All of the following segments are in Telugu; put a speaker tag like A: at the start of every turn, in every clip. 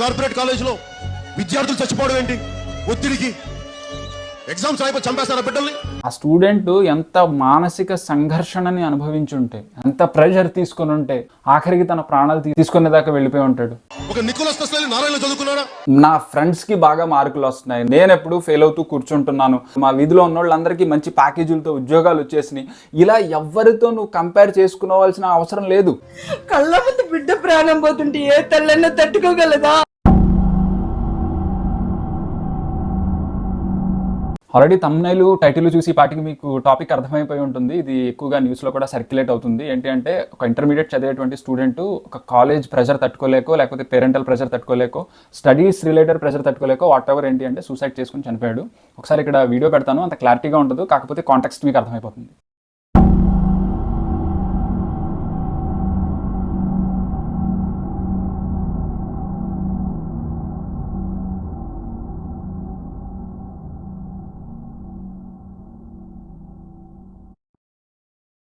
A: కార్పొరేట్ కాలేజీలో విద్యార్థులు చచ్చిపోవడం ఏంటి? ఒత్తిడికి ఎగ్జామ్స్ అయిపోయి చంపేస్తారా బిడ్డల్ని?
B: ఆ స్టూడెంట్ ఎంత మానసిక సంఘర్షణని అనుభవించుంటే, ఎంత ప్రెషర్ తీసుకుని ఉంటే ఆఖరికి తన ప్రాణాలు తీసుకునే దాకా వెళ్ళిపోయి ఉంటాడు.
A: ఒక నికోలస్ టెస్లా నారాయణ చదువుకున్నాడా?
B: నా ఫ్రెండ్స్ కి బాగా మార్కులు వస్తున్నాయి, నేను ఎప్పుడు ఫెయిల్ అవుతూ కూర్చుంటున్నాను, మా వీధిలో ఉన్న వాళ్ళందరికీ మంచి ప్యాకేజీలతో ఉద్యోగాలు వచ్చేసినాయి, ఇలా ఎవరితో నువ్వు కంపేర్ చేసుకోవాల్సిన అవసరం లేదు.
C: కళ్ళ ముందు బిడ్డ ప్రాణం పోతుంటే ఏ తల్లైనా తట్టుకోగలదా?
B: ఆల్రెడీ తమ్నైల్ టైటిల్ చూసి పాటికి మీకు టాపిక్ అర్థమైపోయి ఉంటుంది. ఇది ఎక్కువగా న్యూస్లో కూడా సర్క్యులేట్ అవుతుంది. ఏంటి అంటే, ఒక ఇంటర్మీడియట్ చదివేటువంటి స్టూడెంట్ ఒక కాలేజ్ ప్రెషర్ తట్టుకోలేకో, లేకపోతే పేరెంటల్ ప్రెషర్ తట్టుకోలేకో, స్టడీస్ రిలేటెడ్ ప్రెషర్ తట్టుకోలేకో, వాట్ ఎవర్ ఏంటి అంటే సూసైడ్ చేసుకుని చనిపోయాడు. ఒకసారి ఇక్కడ వీడియో పెడతాను, అంత క్లారిటీగా ఉండదు, కాకపోతే కాంటెక్స్ట్ మీకు అర్థమైపోతుంది.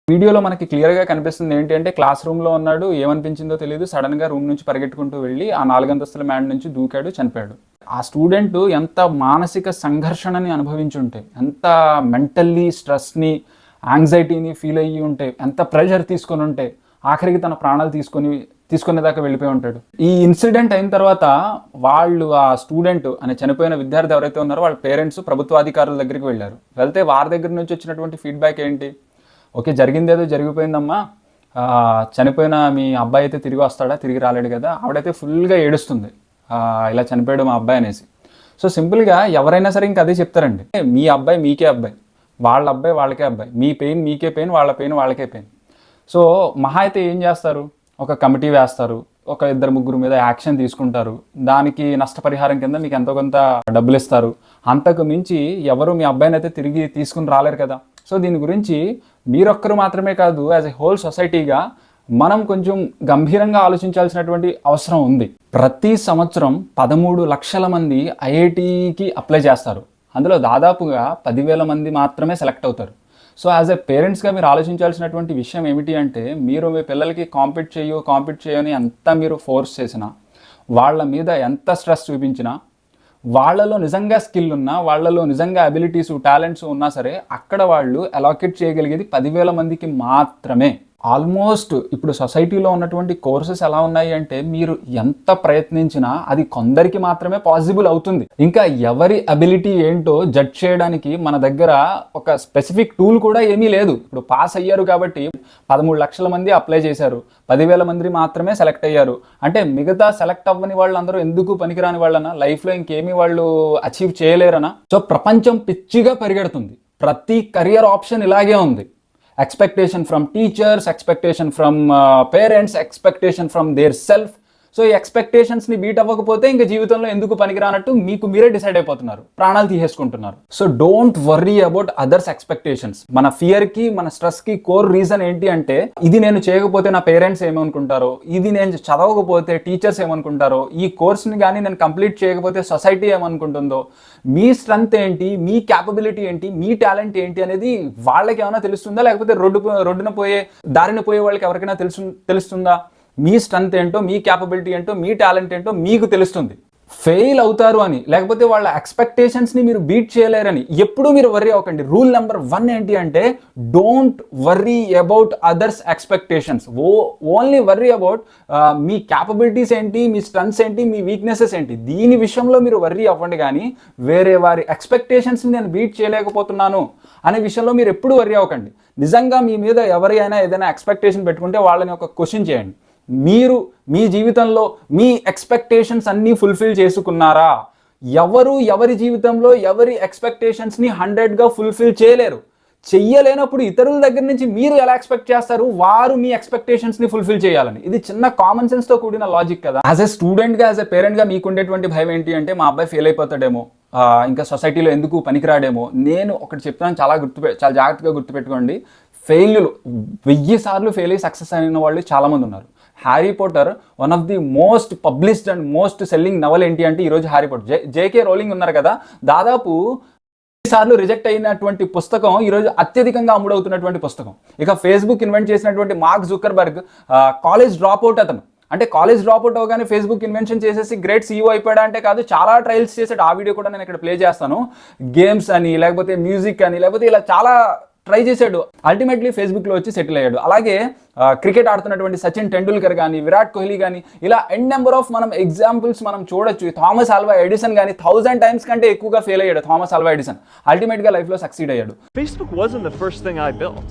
B: వీడియోలో మనకి క్లియర్గా కనిపిస్తుంది ఏంటి అంటే, క్లాస్ రూమ్లో ఉన్నాడు, ఏమనిపించిందో తెలియదు, సడన్గా రూమ్ నుంచి పరిగెట్టుకుంటూ వెళ్ళి ఆ 4 అంతస్తుల మ్యాడ్ నుంచి దూకాడు, చనిపోయాడు. ఆ స్టూడెంట్ ఎంత మానసిక సంఘర్షణని అనుభవించుంటే, ఎంత మెంటల్లీ స్ట్రెస్ని, యాంగ్జైటీని ఫీల్ అయ్యి ఉంటే, ఎంత ప్రెషర్ తీసుకొని ఉంటే ఆఖరికి తన ప్రాణాలు తీసుకునేదాకా వెళ్ళిపోయి ఉంటాడు. ఈ ఇన్సిడెంట్ అయిన తర్వాత వాళ్ళు, ఆ స్టూడెంట్ అనే చనిపోయిన విద్యార్థి ఎవరైతే ఉన్నారో వాళ్ళ పేరెంట్స్ ప్రభుత్వాధికారుల దగ్గరికి వెళ్ళారు. వెళ్తే వారి దగ్గర నుంచి వచ్చినటువంటి ఫీడ్బ్యాక్ ఏంటి? ఓకే, జరిగిందేదో జరిగిపోయిందమ్మా, చనిపోయిన మీ అబ్బాయి అయితే తిరిగి వస్తాడా, తిరిగి రాలేడు కదా. ఆవిడైతే ఫుల్గా ఏడుస్తుంది, ఇలా చనిపోయాడు మా అబ్బాయి అనేసి. సో సింపుల్గా ఎవరైనా సరే ఇంక అదే చెప్తారండి, మీ అబ్బాయి మీకే అబ్బాయి, వాళ్ళ అబ్బాయి వాళ్ళకే అబ్బాయి, మీ పెయిన్ మీకే పెయిన్, వాళ్ళ పెయిన్ వాళ్ళకే పెయిన్. సో మహా అయితే ఏం చేస్తారు, ఒక కమిటీ వేస్తారు, ఒక 2-3 మీద యాక్షన్ తీసుకుంటారు, దానికి నష్టపరిహారం కింద మీకు ఎంతో కొంత డబ్బులు ఇస్తారు. అంతకు మించి ఎవరు మీ అబ్బాయిని అయితే తిరిగి తీసుకుని రాలేరు కదా. సో దీని గురించి మీరొక్కరు మాత్రమే కాదు, యాజ్ ఎ హోల్ సొసైటీగా మనం కొంచెం గంభీరంగా ఆలోచించాల్సినటువంటి అవసరం ఉంది. ప్రతి సంవత్సరం 13 లక్షల మంది ఐఐటికి అప్లై చేస్తారు, అందులో దాదాపుగా 10,000 మంది మాత్రమే సెలెక్ట్ అవుతారు. సో యాజ్ ఎ పేరెంట్స్గా మీరు ఆలోచించాల్సినటువంటి విషయం ఏమిటి అంటే, మీరు మీ పిల్లలకి కాంపీట్ చేయని ఎంత మీరు ఫోర్స్ చేసినా, వాళ్ళ మీద ఎంత స్ట్రెస్ చూపించినా, వాళ్ళలో నిజంగా స్కిల్ ఉన్నా, వాళ్ళలో నిజంగా అబిలిటీస్, టాలెంట్స్ ఉన్నా సరే, అక్కడ వాళ్ళు అలాకేట్ చేయగలిగేది 10,000 మందికి మాత్రమే. ఆల్మోస్ట్ ఇప్పుడు సొసైటీలో ఉన్నటువంటి కోర్సెస్ ఎలా ఉన్నాయి అంటే, మీరు ఎంత ప్రయత్నించినా అది కొందరికి మాత్రమే పాసిబుల్ అవుతుంది. ఇంకా ఎవరి అబిలిటీ ఏంటో జడ్జ్ చేయడానికి మన దగ్గర ఒక స్పెసిఫిక్ టూల్ కూడా ఏమీ లేదు. ఇప్పుడు పాస్ అయ్యారు కాబట్టి 13 లక్షల మంది అప్లై చేశారు, 10,000 మంది మాత్రమే సెలెక్ట్ అయ్యారు అంటే, మిగతా సెలెక్ట్ అవ్వని వాళ్ళందరూ ఎందుకు పనికిరాని వాళ్ళనా, లైఫ్లో ఇంకేమీ వాళ్ళు అచీవ్ చేయలేరనా? సో ప్రపంచం పిచ్చిగా పరిగెడుతుంది, ప్రతి కెరియర్ ఆప్షన్ ఇలాగే ఉంది. Expectation from teachers, expectation from parents, expectation from there self. So ఈ ఎక్స్పెక్టేషన్స్ని బీట్ అవ్వకపోతే ఇంకా జీవితంలో ఎందుకు పనికిరానట్టు మీకు మీరే డిసైడ్ అయిపోతున్నారు, ప్రాణాలు తీసేసుకుంటున్నారు. So don't worry about others expectations. మన ఫియర్కి, మన స్ట్రెస్కి కోర్ రీజన్ ఏంటి అంటే, ఇది నేను చేయకపోతే నా పేరెంట్స్ ఏమనుకుంటారో, ఇది నేను చదవకపోతే టీచర్స్ ఏమనుకుంటారో, ఈ కోర్స్ని కానీ నేను కంప్లీట్ చేయకపోతే సొసైటీ ఏమనుకుంటుందో, మీ స్ట్రెంగ్త్ ఏంటి, మీ క్యాపబిలిటీ ఏంటి, మీ టాలెంట్ ఏంటి అనేది వాళ్ళకి ఏమైనా తెలుస్తుందా, లేకపోతే దారిన పోయే వాళ్ళకి ఎవరికైనా తెలుస్తుందా? మీ స్ట్రెంగ్త్ ఏంటో, మీ క్యాపబిలిటీ ఏంటో, మీ టాలెంట్ ఏంటో మీకు తెలుస్తుంది. ఫెయిల్ అవుతారు అని, లేకపోతే వాళ్ళ ఎక్స్పెక్టేషన్స్ని మీరు బీట్ చేయలేరని ఎప్పుడూ మీరు వర్రీ అవ్వకండి. రూల్ నెంబర్ 1 ఏంటి అంటే, don't worry about others expectations, only worry about me capabilities ఏంటి, మీ స్ట్రెంగ్త్స్ ఏంటి, మీ వీక్నెసెస్ ఏంటి, దీని విషయంలో మీరు వర్రీ అవ్వండి. కానీ వేరే వారి ఎక్స్పెక్టేషన్స్ని నేను బీట్ చేయలేకపోతున్నాను అనే విషయంలో మీరు ఎప్పుడు వర్రీ అవ్వకండి. నిజంగా మీ మీద ఎవరైనా ఏదైనా ఎక్స్పెక్టేషన్ పెట్టుకుంటే వాళ్ళని ఒక క్వశ్చన్ చేయండి, మీరు మీ జీవితంలో మీ ఎక్స్పెక్టేషన్స్ అన్నీ ఫుల్ఫిల్ చేసుకున్నారా? ఎవరి జీవితంలో ఎవరి ఎక్స్పెక్టేషన్స్ని 100గా ఫుల్ఫిల్ చేయలేరు. చెయ్యలేనప్పుడు ఇతరుల దగ్గర నుంచి మీరు ఎలా ఎక్స్పెక్ట్ చేస్తారు, వారు మీ ఎక్స్పెక్టేషన్స్ని ఫుల్ఫిల్ చేయాలని? ఇది చిన్న కామన్ సెన్స్తో కూడిన లాజిక్ కదా. యాజ్ ఎ స్టూడెంట్గా, యాజ్ ఎ పేరెంట్గా మీకు ఉండేటువంటి భయం ఏంటి అంటే, మా అబ్బాయి ఫెయిల్ అయిపోతాడేమో, ఇంకా సొసైటీలో ఎందుకు పనికిరాడేమో. నేను ఒకటి చెప్తాను, చాలా జాగ్రత్తగా గుర్తుపెట్టుకోండి. ఫెయిల్యూలు 1000 సార్లు ఫెయిల్ అయ్యి సక్సెస్ అయిన వాళ్ళు చాలామంది ఉన్నారు. Harry Potter one of the most published and most selling novel ఏంటి అంటే ఈరోజు హ్యారీ పాటర్. జేకే రోలింగ్ ఉన్నారు కదా, దాదాపు సార్లు రిజెక్ట్ అయినటువంటి పుస్తకం ఈరోజు అత్యధికంగా అమ్ముడవుతున్నటువంటి పుస్తకం. ఇక ఫేస్బుక్ ఇన్వెంట్ చేసినటువంటి mark Zuckerberg college drop out అతను. అంటే కాలేజ్ డ్రాప్ అవుట్ అవగానే ఫేస్బుక్ ఇన్వెన్షన్ చేసేసి గ్రేట్ సీఈఓ అయిపోయాడా అంటే కాదు, చాలా ట్రయల్స్ చేసాడు. ఆ వీడియో కూడా నేను ఇక్కడ ప్లే చేస్తాను. గేమ్స్ అని, లేకపోతే మ్యూజిక్ అని, లేకపోతే ఇలా చాలా ట్రై చేశాడు. అల్టిమేట్లీ ఫేస్బుక్లో వచ్చి సెటిల్ అయ్యాడు. అలాగే క్రికెట్ ఆడుతున్నటువంటి సచిన్ టెండూల్కర్ కానీ, విరాట్ కోహ్లీ కానీ, ఇలా ఎన్ నెంబర్ ఆఫ్ మనం ఎగ్జాంపుల్స్ మనం చూడొచ్చు. థామస్ ఆల్వా ఎడిసన్ కానీ 1000 times కంటే ఎక్కువగా ఫెయిల్ అయ్యాడు థామస్ ఆల్వా ఎడిసన్. అల్టిమేట్గా లైఫ్లో సక్సీడ్ అయ్యాడు.
D: Facebook wasn't the first thing I built.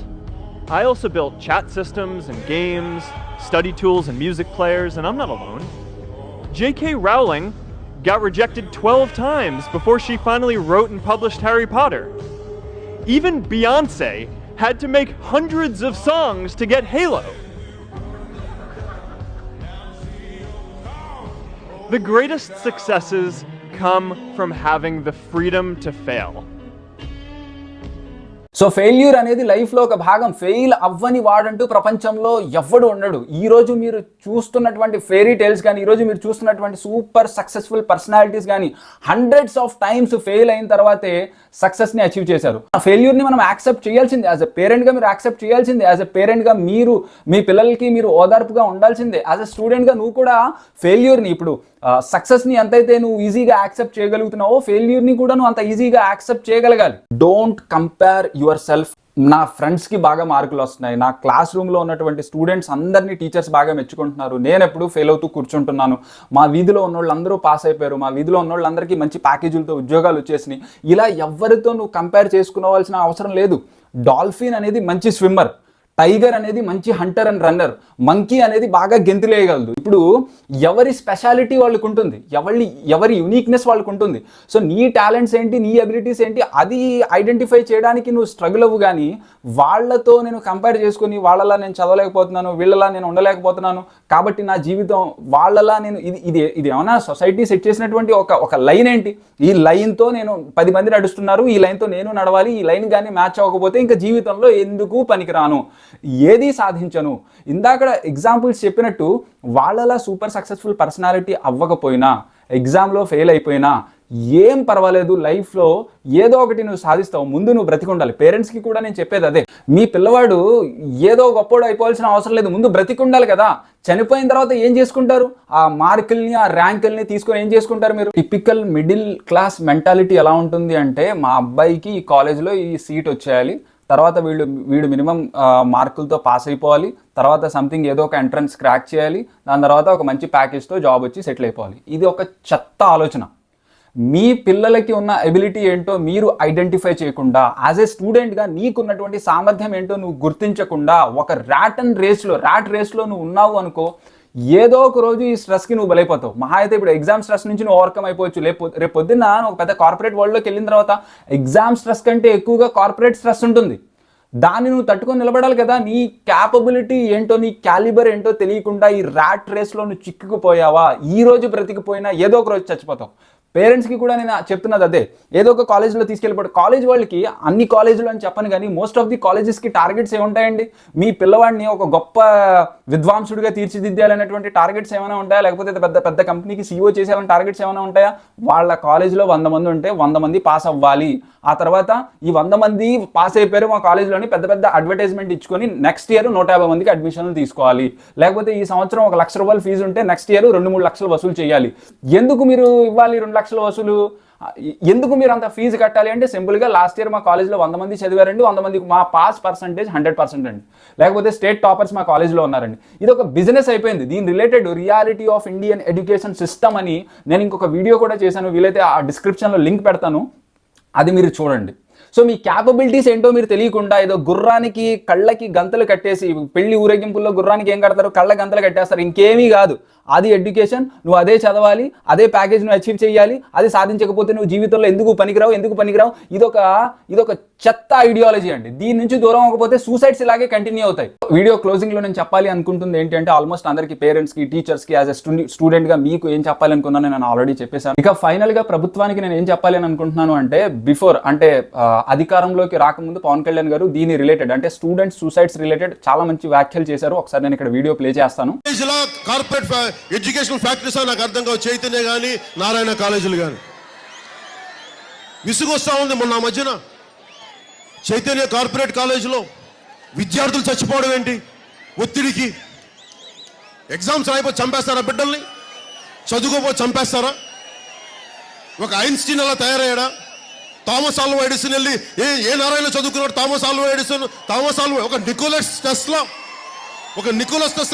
D: I also built chat systems and games, study tools and music players, and I'm not alone. J.K. Rowling got rejected 12 times before she finally wrote and published Harry Potter. Even Beyoncé had to make hundreds of songs to get Halo. The greatest successes come from having the freedom to fail.
B: So failure అనేది లైఫ్లో ఒక భాగం. ఫెయిల్ అవ్వని వాడంటూ ప్రపంచంలో ఎవ్వడు ఉండడు. ఈరోజు మీరు చూస్తున్నటువంటి ఫెయిరీ టేల్స్ కానీ, ఈరోజు మీరు చూస్తున్నటువంటి సూపర్ సక్సెస్ఫుల్ పర్సనాలిటీస్ కానీ hundreds of times ఫెయిల్ అయిన తర్వాతే సక్సెస్ని అచీవ్ చేశారు. ఆ ఫెయిల్యూర్ని మనం యాక్సెప్ట్ చేయాల్సిందే. యాజ్ ఎ పేరెంట్గా మీరు యాక్సెప్ట్ చేయాల్సిందే. యాజ్ ఎ పేరెంట్గా మీరు మీ పిల్లలకి మీరు ఓదార్పుగా ఉండాల్సిందే. యాజ్ ఎ స్టూడెంట్గా నువ్వు కూడా ఫెయిల్యూర్ని, ఇప్పుడు సక్సెస్ని ఎంతైతే నువ్వు ఈజీగా యాక్సెప్ట్ చేయగలుగుతున్నావో ఫెయిల్యూర్ని కూడా నువ్వు అంత ఈజీగా యాక్సెప్ట్ చేయగలగాలి. Don't compare your self. నా ఫ్రెండ్స్కి బాగా మార్కులు వస్తున్నాయి, నా క్లాస్ రూమ్లో ఉన్నటువంటి స్టూడెంట్స్ అందరినీ టీచర్స్ బాగా మెచ్చుకుంటున్నారు, నేను ఎప్పుడు ఫెయిల్ అవుతూ కూర్చుంటున్నాను, మా వీధిలో ఉన్న వాళ్ళందరూ పాస్ అయిపోయారు, మా వీధిలో ఉన్న వాళ్ళందరికీ మంచి ప్యాకేజీలతో ఉద్యోగాలు వచ్చేసినాయి, ఇలా ఎవరితో నువ్వు కంపేర్ చేసుకోవాల్సిన అవసరం లేదు. డాల్ఫిన్ అనేది మంచి స్విమ్మర్, టైగర్ అనేది మంచి హంటర్ అండ్ రన్నర్, మంకీ అనేది బాగా గెంతులేయగలదు. ఇప్పుడు ఎవరి స్పెషాలిటీ వాళ్ళకు ఉంటుంది, ఎవరి యూనిక్నెస్ వాళ్ళకు ఉంటుంది. సో నీ టాలెంట్స్ ఏంటి, నీ అబిలిటీస్ ఏంటి, అది ఐడెంటిఫై చేయడానికి నువ్వు స్ట్రగుల్ అవ్వు. కానీ వాళ్ళతో నేను కంపేర్ చేసుకుని వాళ్ళలా నేను చదవలేకపోతున్నాను, వీళ్ళలా నేను ఉండలేకపోతున్నాను కాబట్టి నా జీవితం వాళ్ళలా నేను ఇది ఏమన్నా సొసైటీ సెట్ చేసినటువంటి ఒక లైన్ ఏంటి, ఈ లైన్తో నేను 10 మంది నడుస్తున్నారు, ఈ లైన్తో నేను నడవాలి, ఈ లైన్ కానీ మ్యాచ్ అవ్వకపోతే ఇంకా జీవితంలో ఎందుకు పనికిరాను, ఏది సాధించను. ఇందాక ఎగ్జాంపుల్స్ చెప్పినట్టు వాళ్ళలా సూపర్ సక్సెస్ఫుల్ పర్సనాలిటీ అవ్వకపోయినా, ఎగ్జామ్లో ఫెయిల్ అయిపోయినా ఏం పర్వాలేదు, లైఫ్లో ఏదో ఒకటి నువ్వు సాధిస్తావు. ముందు నువ్వు బ్రతికుండాలి. పేరెంట్స్కి కూడా నేను చెప్పేది అదే. మీ పిల్లవాడు ఏదో గొప్పోడు అయిపోవాల్సిన అవసరం లేదు, ముందు బ్రతికుండాలి కదా. చనిపోయిన తర్వాత ఏం చేసుకుంటారు? ఆ మార్కుల్ని, ఆ ర్యాంకుల్ని తీసుకొని ఏం చేసుకుంటారు మీరు? టిపికల్ మిడిల్ క్లాస్ మెంటాలిటీ ఎలా ఉంటుంది అంటే, మా అబ్బాయికి ఈ కాలేజ్లో ఈ సీట్ వచ్చేయాలి, తర్వాత వీడు మినిమం మార్కులతో పాస్ అయిపోవాలి, తర్వాత సంథింగ్ ఏదో ఒక ఎంట్రన్స్ క్రాక్ చేయాలి, దాని తర్వాత ఒక మంచి ప్యాకేజ్తో జాబ్ వచ్చి సెటిల్ అయిపోవాలి. ఇది ఒక చెత్త ఆలోచన. మీ పిల్లలకి ఉన్న ఎబిలిటీ ఏంటో మీరు ఐడెంటిఫై చేయకుండా, యాజ్ ఏ స్టూడెంట్గా నీకున్నటువంటి సామర్థ్యం ఏంటో నువ్వు గుర్తించకుండా ఒక ర్యాట్ రేస్లో నువ్వు ఉన్నావు అనుకో, ఏదో ఒక రోజు ఈ స్ట్రెస్కి నువ్వు బలైపోతావు. మహా అయితే ఇప్పుడు ఎగ్జామ్ స్ట్రెస్ నుంచి నువ్వు ఓవర్కమ్ అయిపోవచ్చు. రేపు పొద్దున్న ఒక పెద్ద కార్పొరేట్ వరల్డ్లోకి వెళ్ళిన తర్వాత ఎగ్జామ్ స్ట్రెస్ కంటే ఎక్కువగా కార్పొరేట్ స్ట్రెస్ ఉంటుంది. దాన్ని నువ్వు తట్టుకొని నిలబడాలి కదా. నీ క్యాపబిలిటీ ఏంటో, నీ క్యాలిబర్ ఏంటో తెలియకుండా ఈ ర్యాట్ రేస్లో నువ్వు చిక్కుకుపోయావా, ఈ రోజు బ్రతికిపోయినా ఏదో ఒక రోజు చచ్చిపోతావు. పేరెంట్స్కి కూడా నేను చెప్తున్నది అదే. ఏదో ఒక కాలేజ్లో తీసుకెళ్ళిపోయి, కాలేజ్ వాళ్ళకి అన్ని కాలేజీలు అని చెప్పను కానీ మోస్ట్ ఆఫ్ ది కాలేజెస్కి టార్గెట్స్ ఏముంటాయండి? మీ పిల్లవాడిని ఒక గొప్ప విద్వాంసుడిగా తీర్చిదిద్దాలనేటువంటి టార్గెట్స్ ఏమైనా ఉంటాయా? లేకపోతే పెద్ద పెద్ద కంపెనీకి సీఈఓ చేసేయాలని టార్గెట్స్ ఏమైనా ఉంటాయా? వాళ్ళ కాలేజీలో 100 మంది ఉంటే 100 మంది పాస్ అవ్వాలి. ఆ తర్వాత ఈ 100 మంది పాస్ అయిపోయారు మా కాలేజ్లోని పెద్ద అడ్వర్టైజ్మెంట్ ఇచ్చుకొని నెక్స్ట్ ఇయర్ 150 మందికి అడ్మిషన్లు తీసుకోవాలి. లేకపోతే ఈ సంవత్సరం 1 లక్ష రూపాయలు ఫీజు ఉంటే నెక్స్ట్ ఇయర్ 2-3 లక్షలు వసూలు చేయాలి. ఎందుకు మీరు ఇవ్వాలి 2 లక్షల వసూలు? ఎందుకు మీరు అంత ఫీజు కట్టాలి అంటే, సింపుల్గా లాస్ట్ ఇయర్ మా కాలేజ్లో 100 మంది చదివారండి, 100 మందికి మా పాస్ పర్సంటేజ్ 100% అండి, లేకపోతే స్టేట్ టాపర్స్ మా కాలేజ్లో ఉన్నారండి. ఇది ఒక బిజినెస్ అయిపోయింది. దీని related reality of Indian education system అని నేను ఇంకొక వీడియో కూడా చేశాను, వీలైతే ఆ డిస్క్రిప్షన్లో లింక్ పెడతాను, అది మీరు చూడండి. సో మీ క్యాపబిలిటీస్ ఏంటో మీరు తెలియకుండా ఏదో గుర్రానికి కళ్ళకి గంతలు కట్టేసి, పెళ్లి ఊరేగింపుల్లో గుర్రానికి ఏం కడతారు? కళ్ళ గంతలు కట్టేస్తారు. ఇంకేమీ కాదు. అది ఎడ్యుకేషన్. నువ్వు అదే చదవాలి, అదే ప్యాకేజ్ నువ్వు అచీవ్ చేయాలి. అది సాధించకపోతే నువ్వు జీవితంలో ఎందుకు పనికిరావు. ఇదొక చెత్త ఐడియాలజీ అండి. దీని నుంచి దూరం అవ్వకపోతే సూసైడ్స్ ఇలాగే కంటిన్యూ అవుతాయి. వీడియో క్లోజింగ్లో నేను చెప్పాలి అనుకుంటుంది ఏంటి అంటే, ఆల్మోస్ట్ అందరికీ, పేరెంట్స్కి, టీచర్స్కి, యాజ్ ఎ స్టూడెంట్గా మీకు ఏం చెప్పాలి అనుకున్నాను నేను ఆల్రెడీ చెప్పేశాను. ఇక ఫైనల్గా ప్రభుత్వానికి నేను ఏం చెప్పాలి అని అనుకుంటున్నాను అంటే, అధికారంలోకి రాకముందు పవన్ కళ్యాణ్ గారు దీని రిలేటెడ్, అంటే స్టూడెంట్స్ సూసైడ్స్ రిలేటెడ్ చాలా మంచి వ్యాఖ్యలు చేశారు. ఒకసారి నేను ఇక్కడ వీడియో ప్లే చేస్తాను.
A: కార్పొరేట్ ఎడ్యుకేషన్ ఫ్యాక్టరీస్ నాకు అర్థం కావు, చైతన్య కానీ నారాయణ కాలేజీలు కానీ. విసుగొస్తా ఉంది. మొన్న మధ్యన చైతన్య కార్పొరేట్ కాలేజీలో విద్యార్థులు చచ్చిపోవడం ఏంటి? ఒత్తిడికి. ఎగ్జామ్స్ రాయిపోయి చంపేస్తారా బిడ్డల్ని? చదువుకోపోయి చంపేస్తారా? ఒక ఐన్స్టీన్ అలా తయారయ్యాడా? థామస్ ఆల్వా ఎడిసన్ వెళ్ళి ఏ నారాయణ చదువుకున్నాడు? Thomas Alva Edison, Thomas Alva ఒక నికోలస్ టెస్లా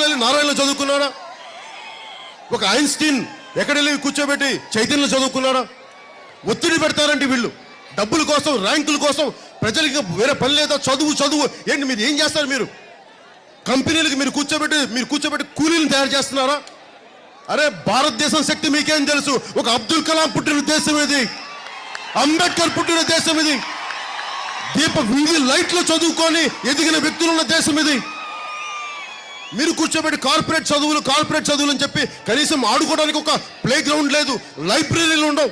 A: వెళ్ళి నారాయణ చదువుకున్నాడా? ఒక ఐన్స్టీన్ ఎక్కడెళ్ళి కూర్చోబెట్టి చైతన్యం చదువుకున్నాడా? ఒత్తిడి పెడతారంటే వీళ్ళు డబ్బుల కోసం, ర్యాంకుల కోసం. ప్రజలకి వేరే పని లేదా? చదువు ఏంటి? మీరు ఏం చేస్తారు? మీరు కంపెనీలకు మీరు కూర్చోబెట్టి కూలీలను తయారు చేస్తున్నారా? అరే భారతదేశం శక్తి మీకేం తెలుసు? ఒక అబ్దుల్ కలాం పుట్టిన దేశం ఇది, అంబేద్కర్ పుట్టిన దేశం ఇది, వీధి లైట్లు చదువుకొని ఎదిగిన వ్యక్తులున్న దేశం ఇది. మీరు కూర్చోబెట్టి కార్పొరేట్ చదువులు అని చెప్పి కనీసం ఆడుకోవడానికి ఒక ప్లే గ్రౌండ్ లేదు, లైబ్రరీలు ఉండవు.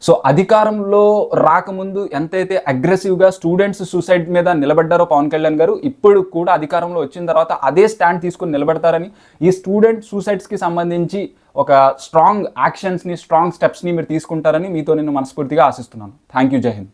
B: సో అధికారంలో రాకముందు ఎంతైతే అగ్రెసివ్గా స్టూడెంట్స్ సూసైడ్ మీద నిలబడ్డారో పవన్ కళ్యాణ్ గారు, ఇప్పుడు కూడా అధికారంలో వచ్చిన తర్వాత అదే స్టాండ్ తీసుకొని నిలబడతారని, ఈ స్టూడెంట్ సూసైడ్స్కి సంబంధించి ఒక స్ట్రాంగ్ యాక్షన్స్ని, స్ట్రాంగ్ స్టెప్స్ని మీరు తీసుకుంటారని మీతో నేను మనస్ఫూర్తిగా ఆశిస్తున్నాను. Thank you. జై హింద్.